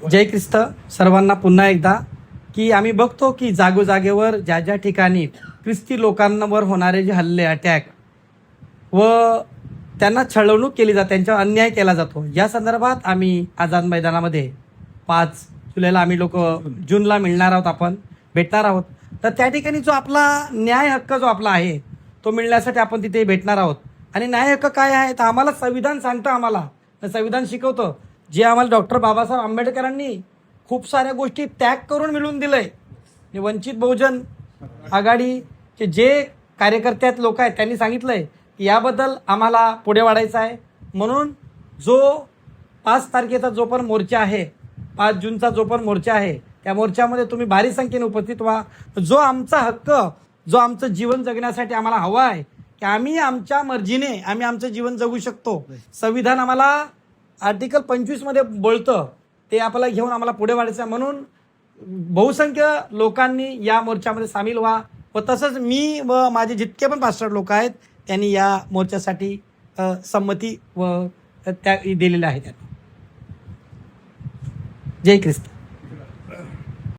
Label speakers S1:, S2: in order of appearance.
S1: जय ख्रिस्त सर्वांना पुन्हा एकदा की आम्ही बघतो की जागोजागेवर ज्या ज्या ठिकाणी ख्रिस्ती लोकांवर होणारे जे हल्ले अटॅक व त्यांना छळवणूक केली जाते, त्यांच्यावर अन्याय केला जातो, या संदर्भात आम्ही आझाद मैदानामध्ये 5 जुलैला आम्ही लोक जूनला मिळणार आहोत, आपण भेटणार आहोत. तर त्या ठिकाणी जो आपला न्याय हक्क जो आपला आहे तो मिळण्यासाठी आपण तिथे भेटणार आहोत. आणि न्याय हक्क काय आहे तर आम्हाला संविधान सांगतं, आम्हाला संविधान शिकवतं, जे आम्हाला डॉक्टर बाबासाहेब आंबेडकरांनी खूप साऱ्या गोष्टी त्याग करून मिळवून दिलंय. वंचित बहुजन आघाडीचे जे कार्यकर्ते आहेत, लोक आहेत, त्यांनी सांगितलंय की याबद्दल आम्हाला पुढे वाढायचं आहे. म्हणून जो 5 तारखेचा जो पण मोर्चा आहे, 5 जूनचा जो पण मोर्चा आहे, त्या मोर्चामध्ये तुम्ही भारी संख्येने उपस्थित व्हा. जो आमचा हक्क, जो आमचं जीवन जगण्यासाठी आम्हाला हवा आहे की आम्ही आमच्या मर्जीने आम्ही आमचं जीवन जगू शकतो, संविधान आम्हाला आर्टिकल 25 मध्ये बोलतं, ते आपल्याला घेऊन आम्हाला पुढे वाढायचं आहे. म्हणून बहुसंख्य लोकांनी या मोर्चामध्ये सामील व्हा व तसंच मी व माझे जितके पण पास्टर लोक आहेत त्यांनी या मोर्चासाठी संमती व त्या दिलेल्या आहेत. जय ख्रिस्त.